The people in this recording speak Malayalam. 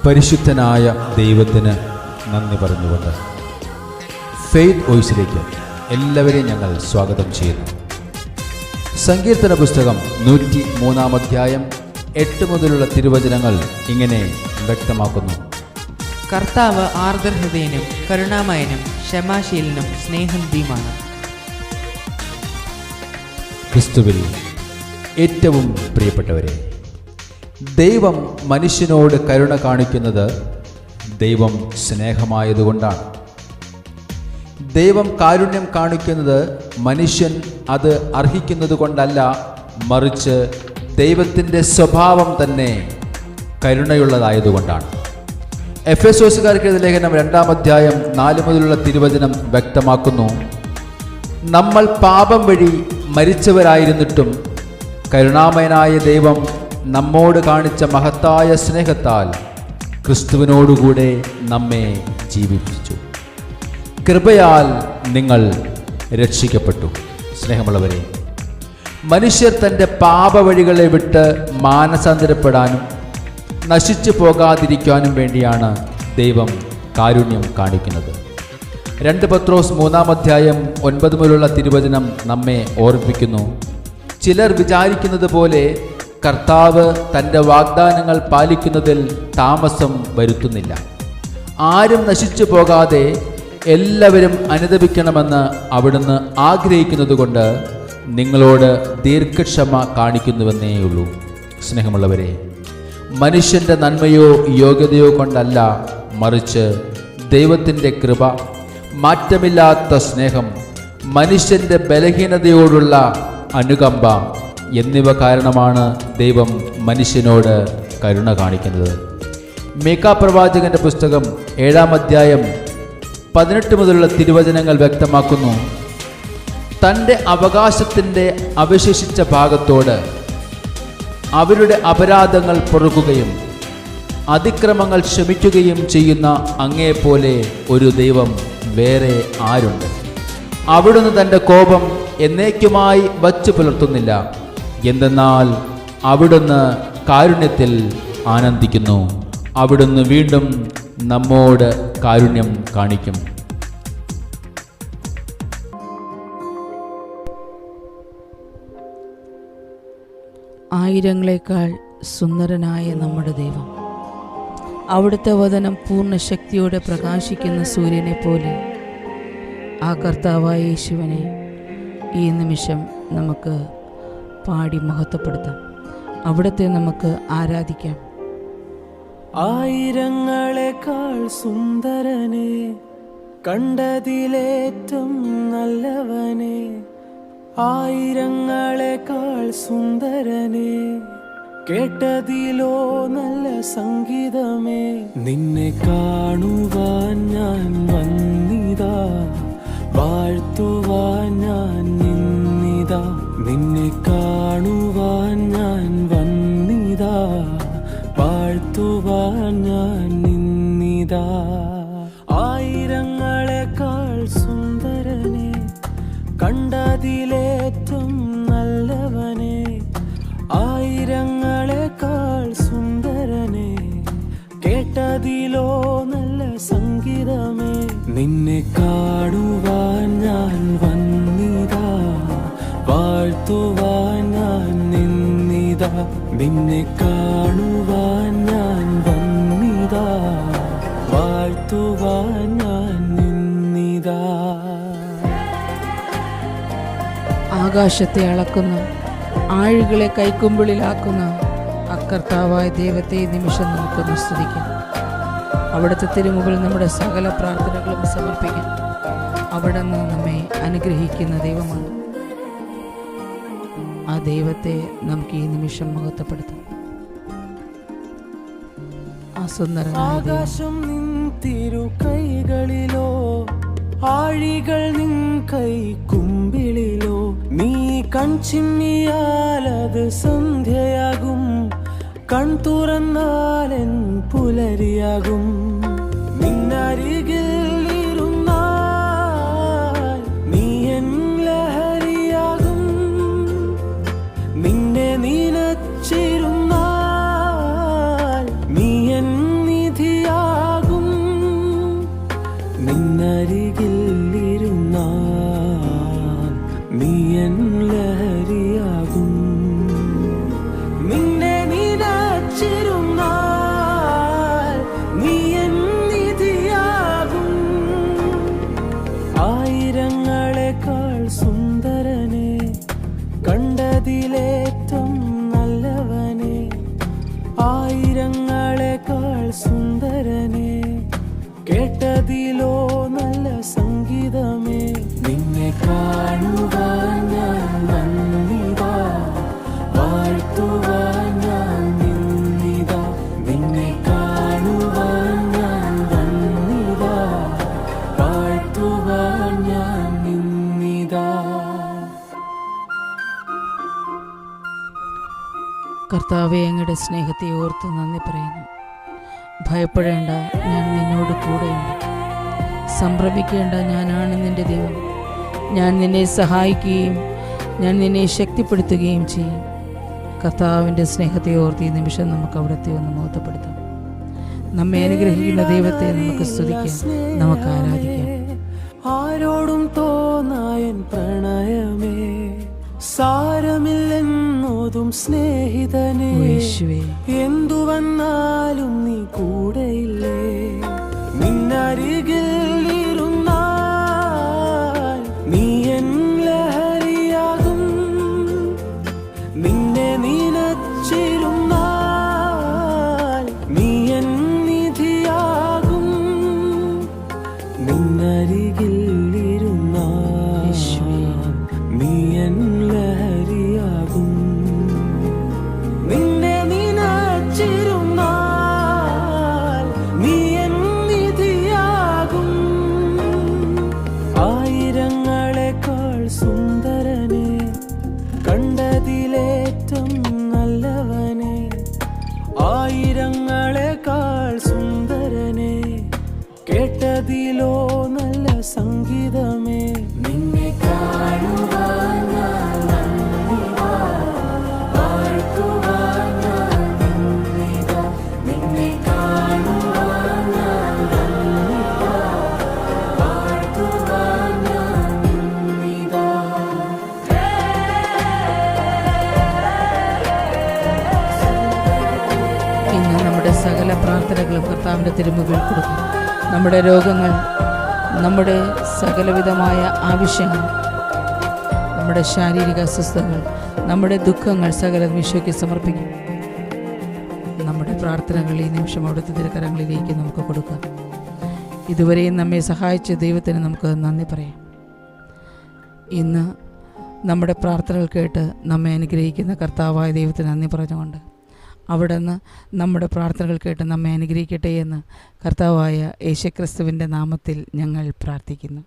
പരിശുദ്ധനായ ദൈവത്തിന് നന്ദി പറഞ്ഞുകൊണ്ട് ഫെയ്ത്ത് വോയിസിലേക്ക് എല്ലാവരെയും ഞങ്ങൾ സ്വാഗതം ചെയ്യുന്നു. സങ്കീർത്തന പുസ്തകം 103 അധ്യായം 8 മുതലുള്ള തിരുവചനങ്ങൾ ഇങ്ങനെ വ്യക്തമാക്കുന്നു. കർത്താവ് ആർദ്രഹൃദയനും കരുണാമയനും ക്ഷമാശീലനും സ്നേഹനിധിയുമാണ്. ക്രിസ്തുവിൽ ഏറ്റവും പ്രിയപ്പെട്ടവരെ, ദൈവം മനുഷ്യനോട് കരുണ കാണിക്കുന്നത് ദൈവം സ്നേഹമായതുകൊണ്ടാണ്. ദൈവം കാരുണ്യം കാണിക്കുന്നത് മനുഷ്യൻ അത് അർഹിക്കുന്നത് കൊണ്ടല്ല, മറിച്ച് ദൈവത്തിൻ്റെ സ്വഭാവം തന്നെ കരുണയുള്ളതായതുകൊണ്ടാണ്. എഫെസോസുകാർക്ക് എഴുതിയ ലേഖനം 2 അധ്യായം 4 മുതലുള്ള തിരുവചനം വ്യക്തമാക്കുന്നു. നമ്മൾ പാപം വഴി മരിച്ചവരായിരുന്നിട്ടും കരുണാമയനായ ദൈവം നമ്മോട് കാണിച്ച മഹത്തായ സ്നേഹത്താൽ ക്രിസ്തുവിനോടുകൂടെ നമ്മെ ജീവിപ്പിച്ചു. കൃപയാൽ നിങ്ങൾ രക്ഷിക്കപ്പെട്ടു. സ്നേഹമുള്ളവരെ, മനുഷ്യർ തൻ്റെ പാപവഴികളെ വിട്ട് മാനസാന്തരപ്പെടാനും നശിച്ചു പോകാതിരിക്കാനും വേണ്ടിയാണ് ദൈവം കാരുണ്യം കാണിക്കുന്നത്. 2 പത്രോസ് 3 അധ്യായം 9 മുതലുള്ള തിരുവചനം നമ്മെ ഓർമ്മിപ്പിക്കുന്നു. ചിലർ വിചാരിക്കുന്നത് പോലെ കർത്താവ് തൻ്റെ വാഗ്ദാനങ്ങൾ പാലിക്കുന്നതിൽ താമസം വരുത്തുന്നില്ല. ആരും നശിച്ചു പോകാതെ എല്ലാവരും അനുതപിക്കണമെന്ന് അവിടുന്ന് ആഗ്രഹിക്കുന്നതുകൊണ്ട് നിങ്ങളോട് ദീർഘക്ഷമ കാണിക്കുന്നുവെന്നേയുള്ളൂ. സ്നേഹമുള്ളവരെ, മനുഷ്യൻ്റെ നന്മയോ യോഗ്യതയോ കൊണ്ടല്ല, മറിച്ച് ദൈവത്തിൻ്റെ കൃപ, മാറ്റമില്ലാത്ത സ്നേഹം, മനുഷ്യൻ്റെ ബലഹീനതയോടുള്ള അനുകമ്പ എന്നിവ കാരണമാണ് ദൈവം മനുഷ്യനോട് കരുണ കാണിക്കുന്നത്. മീഖാ പ്രവാചകന്റെ പുസ്തകം 7 അധ്യായം 18 മുതലുള്ള തിരുവചനങ്ങൾ വ്യക്തമാക്കുന്നു. തൻ്റെ അവകാശത്തിൻ്റെ അവശേഷിച്ച ഭാഗത്തോട് അവരുടെ അപരാധങ്ങൾ പൊറുക്കുകയും അതിക്രമങ്ങൾ ക്ഷമിക്കുകയും ചെയ്യുന്ന അങ്ങയെപ്പോലെ ഒരു ദൈവം വേറെ ആരുണ്ട്? അവിടുന്ന് തൻ്റെ കോപം എന്നേക്കുമായി വച്ചു പുലർത്തുന്നില്ല. എന്തെന്നാൽ അവിടുന്ന് കാരുണ്യത്തിൽ ആനന്ദിക്കുന്നു. അവിടുന്ന് വീണ്ടും നമ്മോട് കാരുണ്യം കാണിക്കും. ആയിരങ്ങളെക്കാൾ സുന്ദരനായ നമ്മുടെ ദൈവം, അവിടുത്തെ വദനം പൂർണ്ണ ശക്തിയോടെ പ്രകാശിക്കുന്ന സൂര്യനെ പോലെ ആ കർത്താവായ യേശുവിനെ ഈ നിമിഷം നമുക്ക് പാടി മഹത്വപ്പെടുത്താം. അവിടുത്തെ നമുക്ക് ആരാധിക്കാം. ആയിരങ്ങളെക്കാൾ സുന്ദരനെ, കണ്ടതിലേറ്റം നല്ലവനെ, ആയിരങ്ങളെക്കാൾ സുന്ദരനെ, കേട്ടതിലോ നല്ല സംഗീതമേ, നിന്നെ കാണുവാൻ ഞാൻ വന്നിതാ, വാഴ്ത്തുവാൻ ഞാൻ നിന്നിതാ, നിന്നെ കാണുവാൻ ഞാൻ വന്നിതാ, വാഴ്ത്തുവാൻ ഞാൻ നിന്നിതാ. ആയിരങ്ങളെക്കാൾ സുന്ദരനെ, കണ്ടതിലേറ്റം നല്ലവനെ, ആയിരങ്ങളെക്കാൾ സുന്ദരനെ, കേട്ടതിലോ നല്ല സംഗീതമേ, നിന്നെ കാണുവാൻ ഞാൻ വന്നിതാ, വാഴ്ത്തുവാൻ ഞാൻ നിന്നിതാ, നിന്നെ കാണുവാൻ ഞാൻ വന്നിതാ, വാഴ്ത്തുവാൻ ഞാൻ നിന്നിതാ. ആകാശത്തെ അളക്കുന്ന, ആഴികളെ കൈക്കുമ്പിളിലാക്കുന്ന അക്കർത്താവായ ദൈവത്തെ ഈ നിമിഷം നമുക്കൊന്ന് സ്തുതിക്കാം. അവിടുത്തെ തിരുമുമ്പിൽ നമ്മുടെ സകല പ്രാർത്ഥനകളും സമർപ്പിക്കാം. അവിടുന്ന് നമ്മെ അനുഗ്രഹിക്കുന്ന ദൈവമാണ്. ആ ദൈവത്തെ നമുക്ക് ഈ നിമിഷം മഹത്വപ്പെടുത്താം. ആ സുന്ദരനായ ആകാശം നിൻ തിരു കൈകളിലോ, ആഴികൾ നിൻ കൈ കുമ്പിളിലോ, നീ കൺചിമ്മിയാൽ അത് സന്ധ്യയാകും, കൺ തുറന്നാലൻ പുലരിയാകും. നിന്നരികിൽ ഇരുന്നാൽ നീ എൻ ലഹരിയാകും, നിന്നെ നീനച്ചിരുന്നാൽ നീ എൻ നിധി നിന്നരികിൽ ഇരുന്നാൽ നീ എൻ ലഹരിയാകും. നിന്നെ നിനച്ചിരുന്നാൽ നീ എൻ നിധിയാകും. ആയിരങ്ങളെക്കാൾ സുന്ദരനെ, കണ്ടതിലേറ്റം നല്ലവനെ, ആയിരങ്ങളെക്കാൾ സുന്ദരനെ, കേട്ടതിലോ നല്ല സംഗീതമേ. നിന്നെ കാണുവാൻ ഞാൻ വന്നിതാ, വാഴ്ത്തുവാൻ ഞാൻ നിന്നിതാ. നിന്നെ കാണുവാൻ ഞാൻ വന്നിതാ, വാഴ്ത്തുവാൻ ഞാൻ നിന്നിതാ. കർത്താവെ, അങ്ങയുടെ സ്നേഹത്തെ ഓർത്ത് നന്ദി പറയുന്നു. ഭയപ്പെടേണ്ട, ഞാൻ നിന്നോട് കൂടെയുണ്ട്. സംഭ്രമിക്കേണ്ട, ഞാനാണ് നിന്റെ ദൈവം. ഞാൻ നിന്നെ സഹായിക്കുകയും ഞാൻ നിന്നെ ശക്തിപ്പെടുത്തുകയും ചെയ്യും. കർത്താവിൻ്റെ സ്നേഹത്തെ ഓർത്ത് ഈ നിമിഷം നമുക്ക് അവിടുത്തെ ഒന്ന് മഹത്വപ്പെടുത്താം. നമ്മെ അനുഗ്രഹിക്കുന്ന ദൈവത്തെ നമുക്ക് സ്തുതിക്കാം, നമുക്ക് ആരാധിക്കാം. ആരോടും തോന്നായൻ പ്രണയമേ, സാരമില്ലെന്നോതും സ്നേഹിതനേ, യേശുവേ, എന്തു വന്നാലും നീ കൂടെയില്ലേ. നിന്നരികിൽ ഇരുന്നാൽ നീ എൻ ലഹരിയാകും. നിന്നെ നിനച്ചിരുന്നാൽ നീ എൻ നിധിയാകും. നിന്നരികിൽ ഇരുന്നാൽ നീ എൻ ലഹരിയാകും. നിന്നെ നിനച്ചിരുന്നാൽ നീ എൻ നിധിയാകും. ആയിരങ്ങളെക്കാൾ സുന്ദരനെ, കണ്ടതിലേറ്റം നല്ലവനെ, ആയിരങ്ങളെക്കാൾ സുന്ദരനെ, കേട്ടതിലോ നല്ല സംഗീതമേ. നിന്നെ കാണുവാൻ ഞാൻ വന്നിതാ, വാഴ്ത്തുവാൻ ഞാൻ നിന്നിതാ. നിന്നെ കാണുവാൻ ഞാൻ വന്നിതാ, വാഴ്ത്തുവാൻ ഞാൻ നിന്നിതാ. ഇന്ന് നമ്മുടെ സകല പ്രാർത്ഥനകളും കർത്താവിൻ്റെ തിരുമുമ്പിൽ കൊടുക്കും. നമ്മുടെ രോഗങ്ങൾ, നമ്മുടെ സകലവിധമായ ആവശ്യങ്ങൾ, നമ്മുടെ ശാരീരിക അസ്വസ്ഥതകൾ, നമ്മുടെ ദുഃഖങ്ങൾ സകല ഈശോയ്ക്ക് സമർപ്പിക്കും. നമ്മുടെ പ്രാർത്ഥനകൾ ഈ നിമിഷം അവിടുത്തെ തിരുക്കരങ്ങളിലേക്ക് നമുക്ക് കൊടുക്കാം. ഇതുവരെയും നമ്മെ സഹായിച്ച ദൈവത്തിന് നമുക്ക് നന്ദി പറയാം. ഇന്ന് നമ്മുടെ പ്രാർത്ഥനകൾ കേട്ട് നമ്മെ അനുഗ്രഹിക്കുന്ന കർത്താവായ ദൈവത്തിന് നന്ദി പറഞ്ഞുകൊണ്ട് അവിടുന്ന് നമ്മുടെ പ്രാർത്ഥനകൾ കേട്ട് നമ്മെ അനുഗ്രഹിക്കട്ടെ എന്ന് കർത്താവായ യേശുക്രിസ്തുവിൻ്റെ നാമത്തിൽ ഞങ്ങൾ പ്രാർത്ഥിക്കുന്നു.